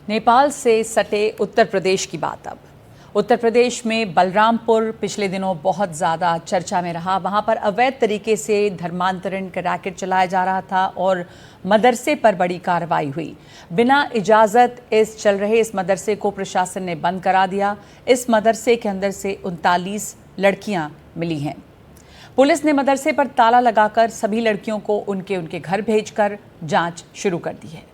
नेपाल से सटे उत्तर प्रदेश की बात अब। उत्तर प्रदेश में बलरामपुर पिछले दिनों बहुत ज़्यादा चर्चा में रहा। वहाँ पर अवैध तरीके से धर्मांतरण का रैकेट चलाया जा रहा था और मदरसे पर बड़ी कार्रवाई हुई। बिना इजाज़त चल रहे इस मदरसे को प्रशासन ने बंद करा दिया। इस मदरसे के अंदर से 39 लड़कियाँ मिली हैं। पुलिस ने मदरसे पर ताला लगाकर सभी लड़कियों को उनके घर भेजकर जांच शुरू कर दी है।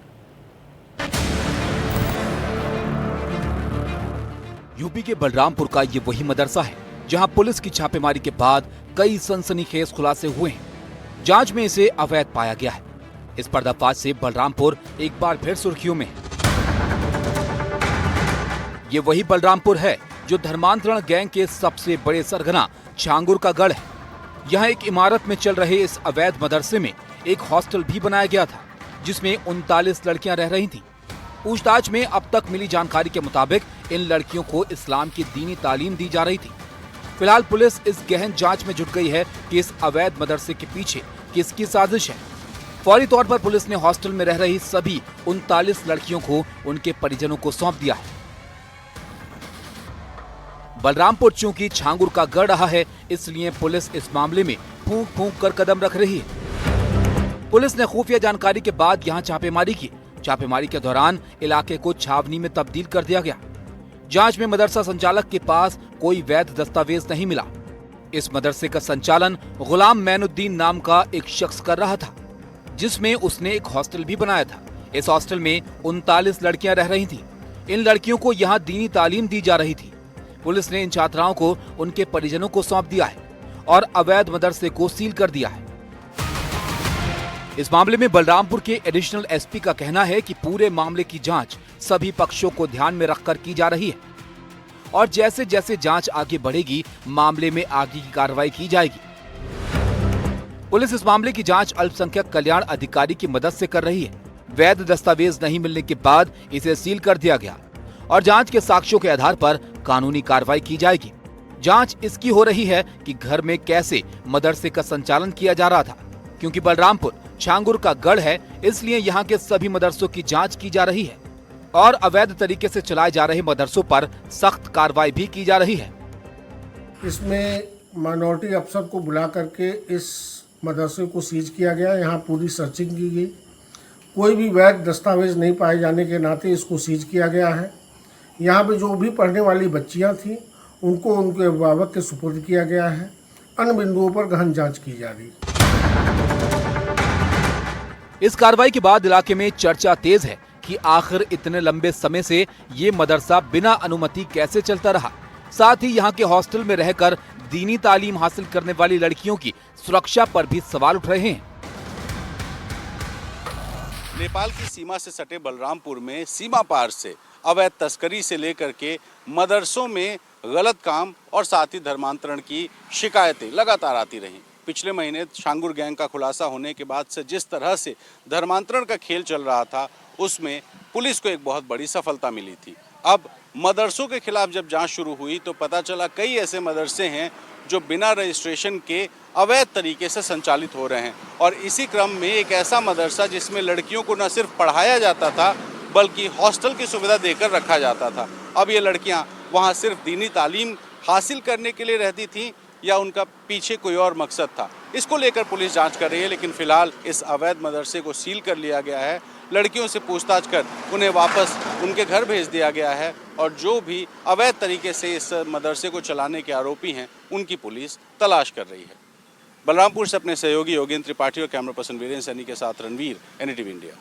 यूपी के बलरामपुर का ये वही मदरसा है जहां पुलिस की छापेमारी के बाद कई सनसनीखेज खुलासे हुए हैं। जांच में इसे अवैध पाया गया है। इस पर्दाफाश से बलरामपुर एक बार फिर सुर्खियों में है। ये वही बलरामपुर है जो धर्मांतरण गैंग के सबसे बड़े सरगना छांगुर का गढ़ है। यहाँ एक इमारत में चल रहे इस अवैध मदरसे में एक हॉस्टल भी बनाया गया था जिसमें 39 लड़कियां रह रही थीं। पूछताछ में अब तक मिली जानकारी के मुताबिक इन लड़कियों को इस्लाम की दीनी तालीम दी जा रही थी। फिलहाल पुलिस इस गहन जांच में जुट गई है कि इस अवैध मदरसे के पीछे किसकी साजिश है। फौरी तौर पर पुलिस ने हॉस्टल में रह रही सभी 39 लड़कियों को उनके परिजनों को सौंप दिया है। बलरामपुर चूंकि छांगुर का गढ़ रहा है, इसलिए पुलिस इस मामले में फूंक फूंक कर कदम रख रही है। पुलिस ने खुफिया जानकारी के बाद यहाँ छापेमारी की। छापेमारी के दौरान इलाके को छावनी में तब्दील कर दिया गया। जांच में मदरसा संचालक के पास कोई वैध दस्तावेज नहीं मिला। इस मदरसे का संचालन गुलाम मैनुद्दीन नाम का एक शख्स कर रहा था, जिसमें उसने एक हॉस्टल भी बनाया था। इस हॉस्टल में 39 लड़कियां रह रही थीं। इन लड़कियों को यहाँ दीनी तालीम दी जा रही थी। पुलिस ने इन छात्राओं को उनके परिजनों को सौंप दिया है और अवैध मदरसे को सील कर दिया है। इस मामले में बलरामपुर के एडिशनल एसपी का कहना है कि पूरे मामले की जांच सभी पक्षों को ध्यान में रखकर की जा रही है और जैसे जैसे जांच आगे बढ़ेगी मामले में आगे की कार्रवाई की जाएगी। पुलिस इस मामले की जांच अल्पसंख्यक कल्याण अधिकारी की मदद से कर रही है। वैध दस्तावेज नहीं मिलने के बाद इसे सील कर दिया गया और जांच के साक्ष्यों के आधार पर कानूनी कार्रवाई की जाएगी। जांच इसकी हो रही है कि घर में कैसे मदरसे का संचालन किया जा रहा था। क्योंकि बलरामपुर छांगुर का गढ़ है, इसलिए यहाँ के सभी मदरसों की जांच की जा रही है और अवैध तरीके से चलाए जा रहे मदरसों पर सख्त कार्रवाई भी की जा रही है। इसमें माइनॉरिटी अफसर को बुला करके इस मदरसे को सीज किया गया। यहाँ पूरी सर्चिंग की गई। कोई भी वैध दस्तावेज नहीं पाए जाने के नाते इसको सीज किया गया है। यहाँ पे जो भी पढ़ने वाली बच्चियाँ थीं उनको उनके अभिभावक के सुपुर्द किया गया है। अन्य बिंदुओं पर गहन जाँच की जा रही है। इस कार्रवाई के बाद इलाके में चर्चा तेज है कि आखिर इतने लंबे समय से ये मदरसा बिना अनुमति कैसे चलता रहा। साथ ही यहाँ के हॉस्टल में रहकर दीनी तालीम हासिल करने वाली लड़कियों की सुरक्षा पर भी सवाल उठ रहे हैं। नेपाल की सीमा से सटे बलरामपुर में सीमा पार से अवैध तस्करी से लेकर के मदरसों में गलत काम और साथ ही धर्मांतरण की शिकायतें लगातार आती रहीं। पिछले महीने छांगुर गैंग का खुलासा होने के बाद से जिस तरह से धर्मांतरण का खेल चल रहा था, उसमें पुलिस को एक बहुत बड़ी सफलता मिली थी। अब मदरसों के खिलाफ जब जांच शुरू हुई तो पता चला कई ऐसे मदरसे हैं जो बिना रजिस्ट्रेशन के अवैध तरीके से संचालित हो रहे हैं। और इसी क्रम में एक ऐसा मदरसा जिसमें लड़कियों को न सिर्फ पढ़ाया जाता था बल्कि हॉस्टल की सुविधा देकर रखा जाता था। अब ये लड़कियां वहां सिर्फ दीनी तालीम हासिल करने के लिए रहती थीं या उनका पीछे कोई और मकसद था, इसको लेकर पुलिस जांच कर रही है। लेकिन फिलहाल इस अवैध मदरसे को सील कर लिया गया है। लड़कियों से पूछताछ कर उन्हें वापस उनके घर भेज दिया गया है और जो भी अवैध तरीके से इस मदरसे को चलाने के आरोपी हैं उनकी पुलिस तलाश कर रही है। बलरामपुर से अपने सहयोगी योगेंद्र त्रिपाठी और कैमरा पर्सन वीरेंद्र सैनी के साथ रणवीर, NDTV इंडिया।